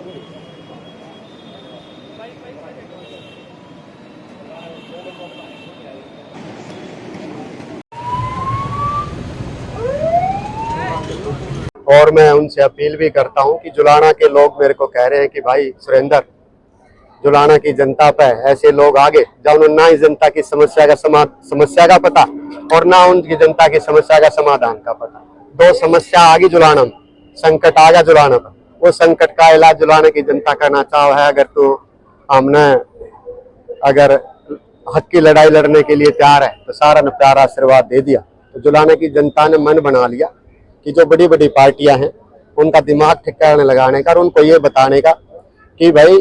और मैं उनसे अपील भी करता हूं कि जुलाना के लोग मेरे को कह रहे हैं कि भाई सुरेंद्र, जुलाना की जनता पे ऐसे लोग आगे जब ना ही जनता की समस्या का पता और ना उनकी जनता की समस्या का समाधान का पता। दो समस्या आ गई जुलाना में, संकट आ गया जुलाना पर, वो संकट का इलाज जुलाना की जनता करना चाहो है। अगर तो हमने अगर हक की लड़ाई लड़ने के लिए तैयार है तो सारा ने प्यारा आशीर्वाद दे दिया। तो जुलाना की जनता ने मन बना लिया कि जो बड़ी बड़ी पार्टियां हैं उनका दिमाग ठिकाने लगाने का और उनको ये बताने का कि भाई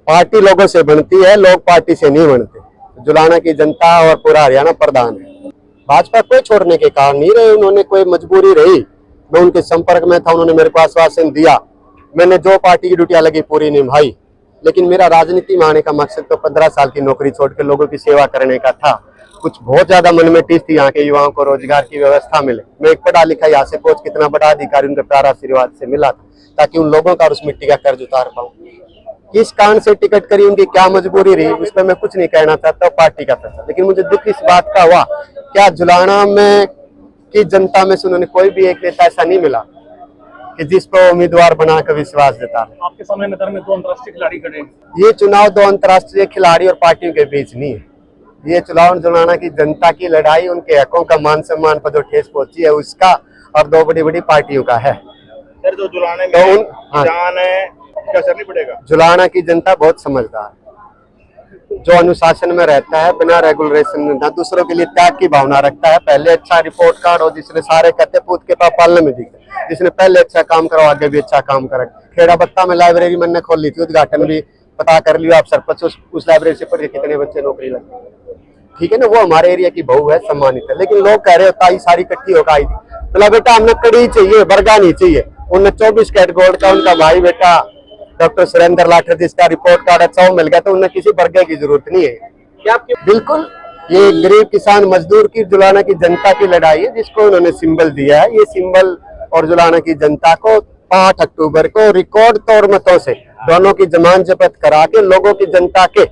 पार्टी लोगों से बनती है, लोग पार्टी से नहीं बनते। जुलाना की जनता और पूरा हरियाणा प्रधान है। भाजपा कोई छोड़ने के कारण नहीं रहे, उन्होंने कोई मजबूरी रही, मैं उनके संपर्क में था, उन्होंने मेरे को आश्वासन दिया, मैंने जो पार्टी की ड्यूटियां लगी पूरी निभाई। लेकिन मेरा राजनीति में आने का मकसद तो 15 साल की नौकरी छोड़ के लोगों की सेवा करने का था। कुछ बहुत ज्यादा मन में टीस थी यहाँ के युवाओं को रोजगार की व्यवस्था मिले। मैं एक पढ़ा लिखा यहाँ से पहुंच कितना बड़ा अधिकारी उनके प्यार आशीर्वाद से मिला था, ताकि उन लोगों का उस मिट्टी का कर्ज उतार पाऊं। किस कारण से टिकट करी, उनकी क्या मजबूरी रही, उस पर मैं कुछ नहीं कहना चाहता, पार्टी का फैसला। लेकिन मुझे दुख इस बात का हुआ, क्या जुलाना में की जनता में से उन्होंने कोई भी एक नेता ऐसा नहीं मिला कि जिस पर उम्मीदवार बनाकर विश्वास देता। आपके सामने मैदान में 2 अंतर्राष्ट्रीय खिलाड़ी खड़े हैं। ये चुनाव 2 अंतर्राष्ट्रीय खिलाड़ी और पार्टियों के बीच नहीं है। ये चुनाव जुलाना की जनता की लड़ाई, उनके हकों का मान सम्मान पर जो ठेस पहुंची है उसका, और 2 बड़ी बड़ी पार्टियों का है। सर, जो जुलाने में जान है, क्या असर नहीं पड़ेगा? जुलाना की जनता बहुत समझदार है, जो अनुशासन में रहता है, बिना रेगुलेशन में दूसरों के लिए त्याग की भावना रखता है। पहले अच्छा रिपोर्ट कार्ड हो, जिसने सारे कहते पूत के पाप पालने में दिखे, जिसने पहले अच्छा काम करो आगे भी अच्छा काम करे। खेड़ा बत्ता में लाइब्रेरी मैंने खोल ली थी, उद्घाटन भी पता कर लिया आप सरपंच, उस लाइब्रेरी से पढ़ के कितने बच्चे नौकरी लगे। ठीक है ना, वो हमारे एरिया की बहू है, सम्मानित है। लेकिन लोग कह रहे होता ही सारी इकट्ठी होकर आई थी, बोला बेटा हमने कड़ी चाहिए, बर्गा नहीं चाहिए। उन्हें 24 कैरेट गोल्ड का उनका भाई बेटा डॉक्टर सुरेंद्र लाठर, जिसका रिपोर्ट कार्ड अच्छा मिल गया, तो उन्हें किसी बर्गे की जरूरत नहीं है। क्या बिल्कुल, ये गरीब किसान मजदूर की जुलाना की जनता की लड़ाई है, जिसको उन्होंने सिंबल दिया है। ये सिंबल और जुलाना की जनता को 5 अक्टूबर को रिकॉर्ड तौर मतों से दोनों की जमान जब्त करा के लोगों की जनता के,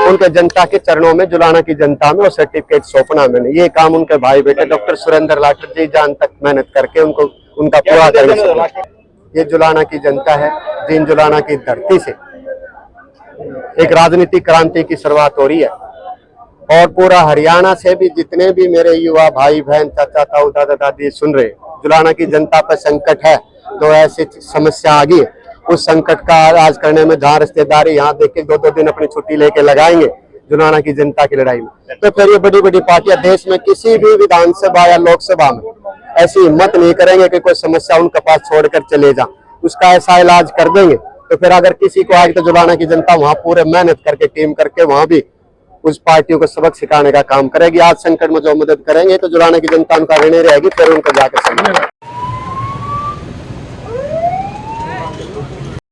उनके जनता के चरणों में, जुलाना की जनता में वो सर्टिफिकेट सौंपना। मैंने ये काम उनके भाई बेटे डॉक्टर सुरेंद्र लाठर जी जान तक मेहनत करके उनको उनका पूरा करना। ये जुलाना की जनता है, जिन जुलाना की धरती से एक राजनीतिक क्रांति की शुरुआत हो रही है। और पूरा हरियाणा से भी जितने भी मेरे युवा भाई बहन, चाचा ताऊ दादा दादी सुन रहे, जुलाना की जनता पर संकट है, तो ऐसी समस्या आ गई, उस संकट का इलाज करने में जहाँ रिश्तेदारी यहाँ देख के 2-2 दिन अपनी छुट्टी लेके लगाएंगे जुलाना की जनता की लड़ाई में, तो फिर ये बड़ी बड़ी पार्टियां देश में किसी भी विधानसभा या लोकसभा में ऐसी हिम्मत नहीं करेंगे कि कोई समस्या उनके पास छोड़कर चले जाए, उसका ऐसा इलाज कर देंगे। तो फिर अगर किसी को आज तो जुलाना की जनता वहां पूरे मेहनत करके टीम करके वहां भी उस पार्टियों को सबक सिखाने का काम करेगी। आज संकट में जो मदद करेंगे तो जुलाना की जनता उनका ऋणी रहेगी, फिर उनको जाकर समझेगा।